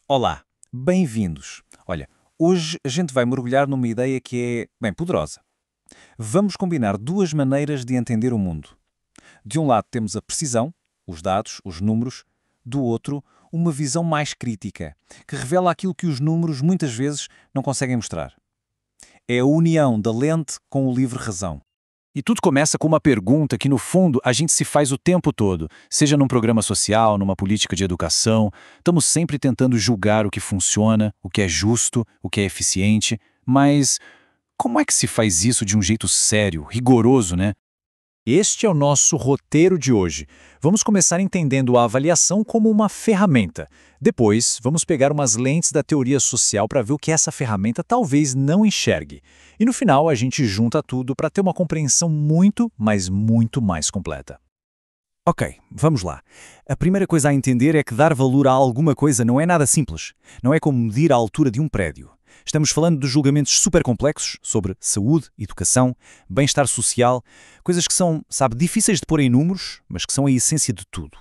Olá, bem-vindos. Olha, hoje a gente vai mergulhar numa ideia que é, bem, poderosa. Vamos combinar duas maneiras de entender o mundo. De um lado temos a precisão, os dados, os números. Do outro, uma visão mais crítica, que revela aquilo que os números muitas vezes não conseguem mostrar. É a união da lente com o livre razão. E tudo começa com uma pergunta que, no fundo, a gente se faz o tempo todo, seja num programa social, numa política de educação. Estamos sempre tentando julgar o que funciona, o que é justo, o que é eficiente. Mas como é que se faz isso de um jeito sério, rigoroso, né? Este é o nosso roteiro de hoje. Vamos começar entendendo a avaliação como uma ferramenta. Depois, vamos pegar umas lentes da teoria social para ver o que essa ferramenta talvez não enxergue. E no final, a gente junta tudo para ter uma compreensão muito, mas muito mais completa. Ok, vamos lá. A primeira coisa a entender é que dar valor a alguma coisa não é nada simples. Não é como medir a altura de um prédio. Estamos falando de julgamentos super complexos sobre saúde, educação, bem-estar social, coisas que são, sabe, difíceis de pôr em números, mas que são a essência de tudo.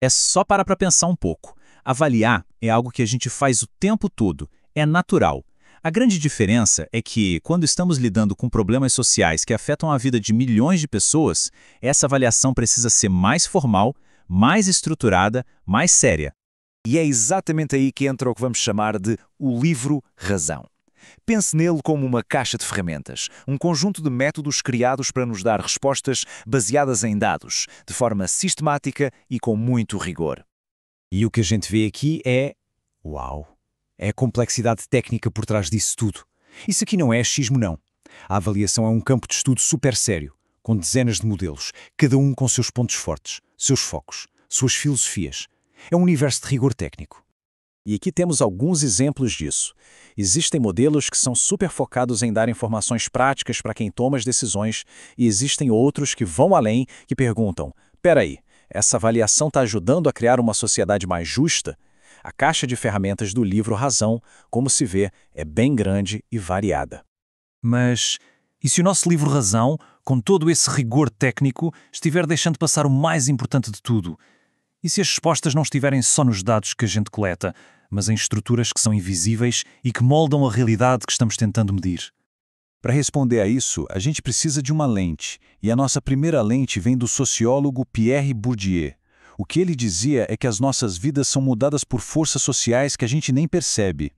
É só parar para pensar um pouco. Avaliar é algo que a gente faz o tempo todo, é natural. A grande diferença é que, quando estamos lidando com problemas sociais que afetam a vida de milhões de pessoas, essa avaliação precisa ser mais formal, mais estruturada, mais séria. E é exatamente aí que entra o que vamos chamar de o livro razão. Pense nele como uma caixa de ferramentas, um conjunto de métodos criados para nos dar respostas baseadas em dados, de forma sistemática e com muito rigor. E o que a gente vê aqui é... Uau! É a complexidade técnica por trás disso tudo. Isso aqui não é achismo, não. A avaliação é um campo de estudo super sério, com dezenas de modelos, cada um com seus pontos fortes, seus focos, suas filosofias. É um universo de rigor técnico. E aqui temos alguns exemplos disso. Existem modelos que são super focados em dar informações práticas para quem toma as decisões, e existem outros que vão além, que perguntam: peraí, essa avaliação está ajudando a criar uma sociedade mais justa? A caixa de ferramentas do livro Razão, como se vê, é bem grande e variada. Mas e se o nosso livro Razão, com todo esse rigor técnico, estiver deixando passar o mais importante de tudo? E se as respostas não estiverem só nos dados que a gente coleta, mas em estruturas que são invisíveis e que moldam a realidade que estamos tentando medir? Para responder a isso, a gente precisa de uma lente, e a nossa primeira lente vem do sociólogo Pierre Bourdieu. O que ele dizia é que as nossas vidas são mudadas por forças sociais que a gente nem percebe.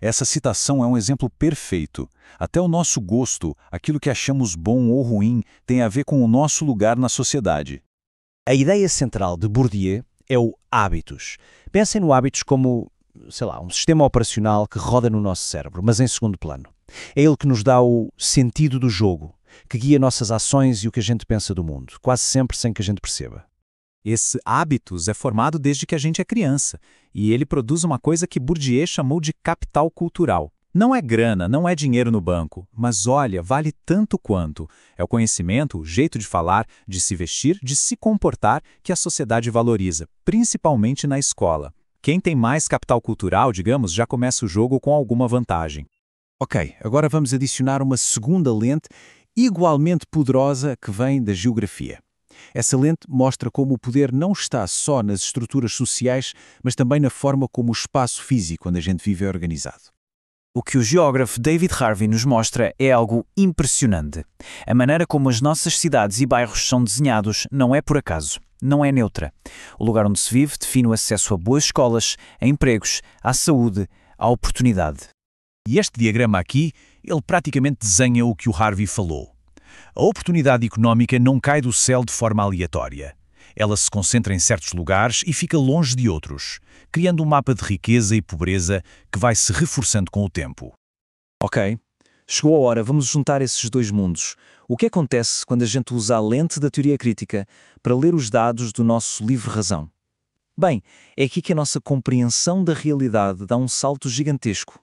Essa citação é um exemplo perfeito. Até o nosso gosto, aquilo que achamos bom ou ruim, tem a ver com o nosso lugar na sociedade. A ideia central de Bourdieu é o hábitos. Pensem no hábitos como, um sistema operacional que roda no nosso cérebro, mas em segundo plano. É ele que nos dá o sentido do jogo, que guia nossas ações e o que a gente pensa do mundo, quase sempre sem que a gente perceba. Esse hábitos é formado desde que a gente é criança, e ele produz uma coisa que Bourdieu chamou de capital cultural. Não é grana, não é dinheiro no banco, mas olha, vale tanto quanto. É o conhecimento, o jeito de falar, de se vestir, de se comportar que a sociedade valoriza, principalmente na escola. Quem tem mais capital cultural, digamos, já começa o jogo com alguma vantagem. Ok, agora vamos adicionar uma segunda lente igualmente poderosa que vem da geografia. Essa lente mostra como o poder não está só nas estruturas sociais, mas também na forma como o espaço físico onde a gente vive é organizado. O que o geógrafo David Harvey nos mostra é algo impressionante. A maneira como as nossas cidades e bairros são desenhados não é por acaso, não é neutra. O lugar onde se vive define o acesso a boas escolas, a empregos, à saúde, à oportunidade. E este diagrama aqui, ele praticamente desenha o que o Harvey falou. A oportunidade económica não cai do céu de forma aleatória. Ela se concentra em certos lugares e fica longe de outros, criando um mapa de riqueza e pobreza que vai se reforçando com o tempo. Ok, chegou a hora, vamos juntar esses dois mundos. O que acontece quando a gente usa a lente da teoria crítica para ler os dados do nosso livre razão? Bem, é aqui que a nossa compreensão da realidade dá um salto gigantesco.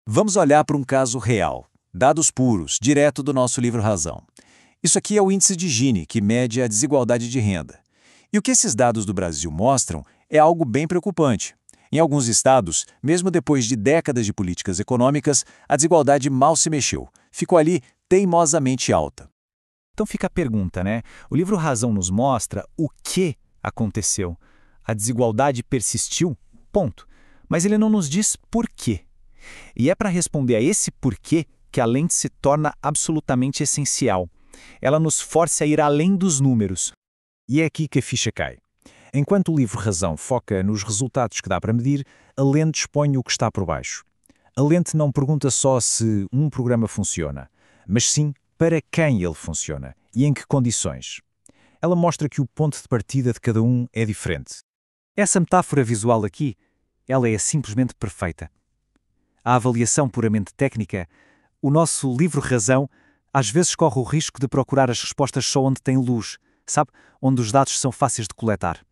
Vamos olhar para um caso real, dados puros, direto do nosso livro Razão. Isso aqui é o índice de Gini, que mede a desigualdade de renda. E o que esses dados do Brasil mostram é algo bem preocupante. Em alguns estados, mesmo depois de décadas de políticas econômicas, a desigualdade mal se mexeu. Ficou ali teimosamente alta. Então fica a pergunta, né? O livro Razão nos mostra o que aconteceu. A desigualdade persistiu? Ponto. Mas ele não nos diz por quê. E é para responder a esse porquê que a lente se torna absolutamente essencial. Ela nos força a ir além dos números. E é aqui que a ficha cai. Enquanto o livro Razão foca nos resultados que dá para medir, a lente expõe o que está por baixo. A lente não pergunta só se um programa funciona, mas sim para quem ele funciona e em que condições. Ela mostra que o ponto de partida de cada um é diferente. Essa metáfora visual aqui, ela é simplesmente perfeita. A avaliação puramente técnica, o nosso livro Razão, às vezes corre o risco de procurar as respostas só onde tem luz, sabe? Onde os dados são fáceis de coletar.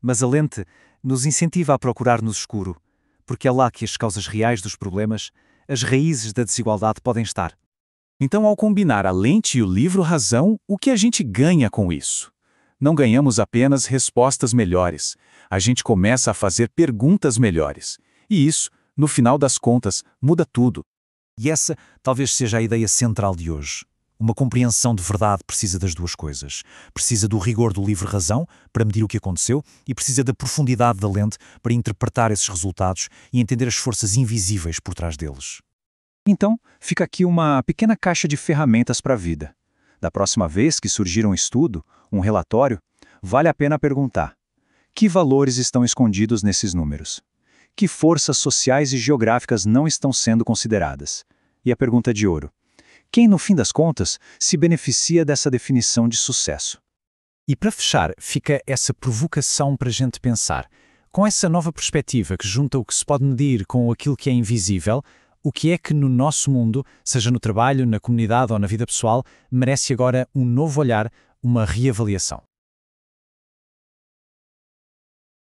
Mas a lente nos incentiva a procurar no escuro, porque é lá que as causas reais dos problemas, as raízes da desigualdade podem estar. Então, ao combinar a lente e o livro Razão, o que a gente ganha com isso? Não ganhamos apenas respostas melhores. A gente começa a fazer perguntas melhores. E isso, no final das contas, muda tudo. E essa talvez seja a ideia central de hoje. Uma compreensão de verdade precisa das duas coisas. Precisa do rigor do livro Razão para medir o que aconteceu e precisa da profundidade da lente para interpretar esses resultados e entender as forças invisíveis por trás deles. Então, fica aqui uma pequena caixa de ferramentas para a vida. Da próxima vez que surgir um estudo, um relatório, vale a pena perguntar: que valores estão escondidos nesses números? Que forças sociais e geográficas não estão sendo consideradas? E a pergunta de ouro: quem, no fim das contas, se beneficia dessa definição de sucesso? E para fechar, fica essa provocação para a gente pensar. Com essa nova perspectiva que junta o que se pode medir com aquilo que é invisível, o que é que no nosso mundo, seja no trabalho, na comunidade ou na vida pessoal, merece agora um novo olhar, uma reavaliação?